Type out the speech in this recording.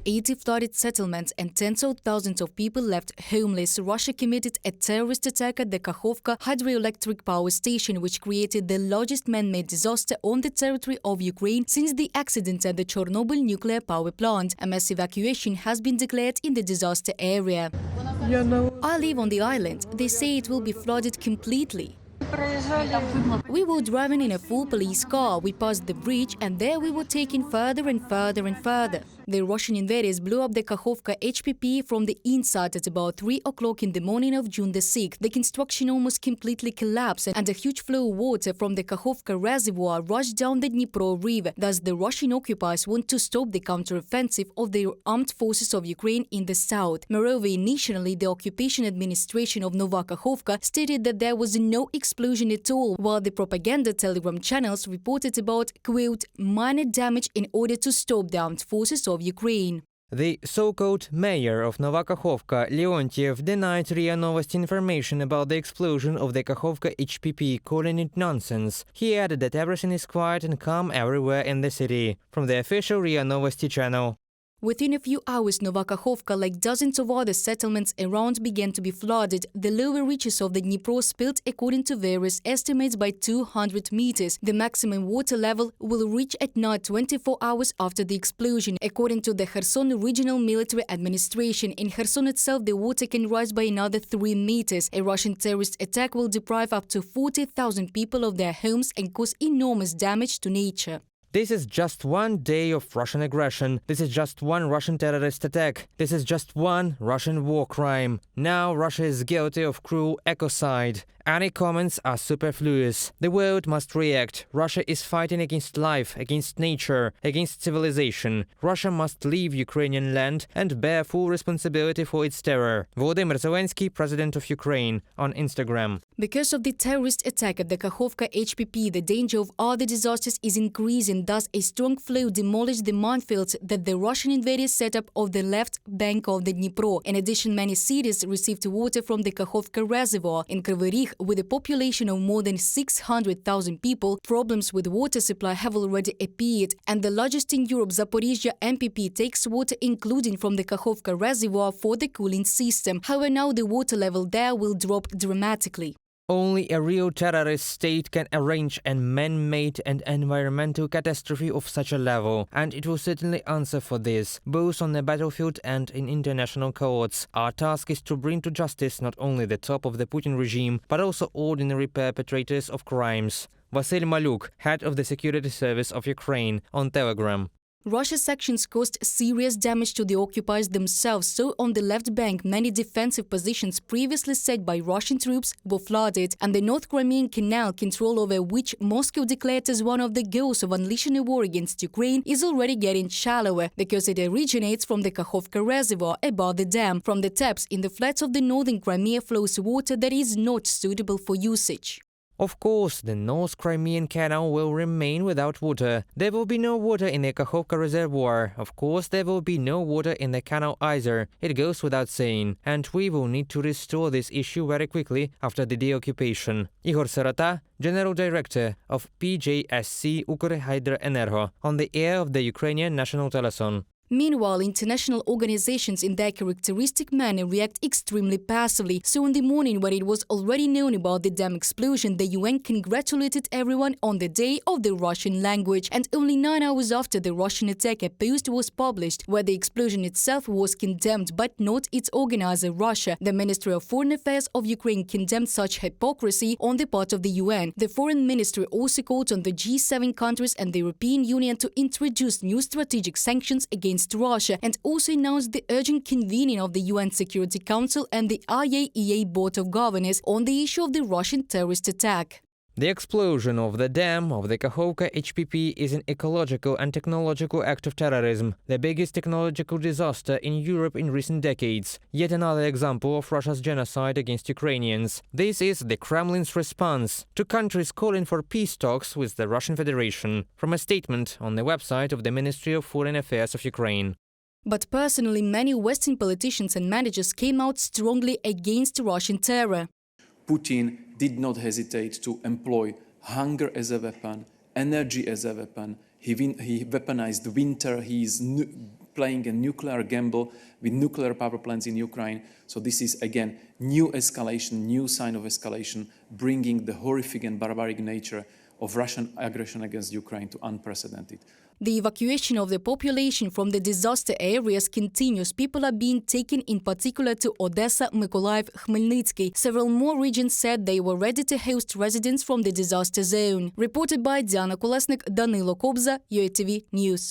80 flooded settlements and tens of thousands of people left homeless, Russia committed a terrorist attack at the Kakhovka hydroelectric power station, which created the largest man-made disaster on the territory of Ukraine since the accident at the Chornobyl nuclear power plant. A mass evacuation has been declared in the disaster area. I live on the island. They say it will be flooded completely. We were driving in a full police car. We passed the bridge and there we were taken further and further and further. The Russian invaders blew up the Kakhovka HPP from the inside at about 3 o'clock in the morning of June the 6th. The construction almost completely collapsed and a huge flow of water from the Kakhovka reservoir rushed down the Dnipro river. Thus, the Russian occupiers want to stop the counteroffensive of the armed forces of Ukraine in the south. Moreover, initially, the occupation administration of Nova Kakhovka stated that there was no explosion at all, while the propaganda telegram channels reported about, quote, minor damage in order to stop the armed forces of Ukraine. The so-called mayor of Nova Kakhovka, Leontiev, denied RIA Novosti information about the explosion of the Kakhovka HPP, calling it nonsense. He added that everything is quiet and calm everywhere in the city. From the official RIA Novosti channel. Within a few hours, Nova Kakhovka, like dozens of other settlements around, began to be flooded. The lower reaches of the Dnipro spilled, according to various estimates, by 200 meters. The maximum water level will reach at night 24 hours after the explosion, according to the Kherson Regional Military Administration. In Kherson itself, the water can rise by another 3 meters. A Russian terrorist attack will deprive up to 40,000 people of their homes and cause enormous damage to nature. This is just one day of Russian aggression. This is just one Russian terrorist attack. This is just one Russian war crime. Now Russia is guilty of cruel ecocide. Any comments are superfluous. The world must react. Russia is fighting against life, against nature, against civilization. Russia must leave Ukrainian land and bear full responsibility for its terror. Volodymyr Zelensky, President of Ukraine, on Instagram. Because of the terrorist attack at the Kakhovka HPP, the danger of other disasters is increasing. Thus, a strong flow demolished the minefields that the Russian invaders set up on the left bank of the Dnipro. In addition, many cities received water from the Kakhovka reservoir. In Kryvyi Rih, with a population of more than 600,000 people, problems with water supply have already appeared. And the largest in Europe, Zaporizhzhia MPP, takes water including from the Kakhovka reservoir for the cooling system. However, now the water level there will drop dramatically. Only a real terrorist state can arrange a man-made and environmental catastrophe of such a level, and it will certainly answer for this, both on the battlefield and in international courts. Our task is to bring to justice not only the top of the Putin regime, but also ordinary perpetrators of crimes. Vasyl Maluk, head of the Security Service of Ukraine, on Telegram. Russia's sanctions caused serious damage to the occupiers themselves, so on the left bank many defensive positions previously set by Russian troops were flooded, and the North Crimean Canal, control over which Moscow declared as one of the goals of unleashing a war against Ukraine, is already getting shallower, because it originates from the Kakhovka reservoir above the dam. From the taps in the flats of the northern Crimea flows water that is not suitable for usage. Of course, the North Crimean Canal will remain without water. There will be no water in the Kakhovka reservoir. Of course, there will be no water in the canal either. It goes without saying. And we will need to restore this issue very quickly after the deoccupation. Igor Sirota, General Director of PJSC Ukrhydroenergo, on the air of the Ukrainian National Telethon. Meanwhile, international organizations in their characteristic manner react extremely passively. So in the morning, when it was already known about the dam explosion, the UN congratulated everyone on the day of the Russian language. And only 9 hours after the Russian attack, a post was published where the explosion itself was condemned, but not its organizer, Russia. The Ministry of Foreign Affairs of Ukraine condemned such hypocrisy on the part of the UN. The Foreign Ministry also called on the G7 countries and the European Union to introduce new strategic sanctions against Russia, and also announced the urgent convening of the UN Security Council and the IAEA Board of Governors on the issue of the Russian terrorist attack. The explosion of the dam of the Kakhovka HPP is an ecological and technological act of terrorism, the biggest technological disaster in Europe in recent decades. Yet another example of Russia's genocide against Ukrainians. This is the Kremlin's response to countries calling for peace talks with the Russian Federation, from a statement on the website of the Ministry of Foreign Affairs of Ukraine. But personally, many Western politicians and managers came out strongly against Russian terror. Putin did not hesitate to employ hunger as a weapon, energy as a weapon. He weaponized winter. He is playing a nuclear gamble with nuclear power plants in Ukraine. So this is, again, new escalation, new sign of escalation, bringing the horrific and barbaric nature of Russian aggression against Ukraine to unprecedented. The evacuation of the population from the disaster areas continues. People are being taken in particular to Odessa, Mykolaiv, Khmelnytsky. Several more regions said they were ready to host residents from the disaster zone. Reported by Diana Kolesnik, Danilo Kobza, UATV News.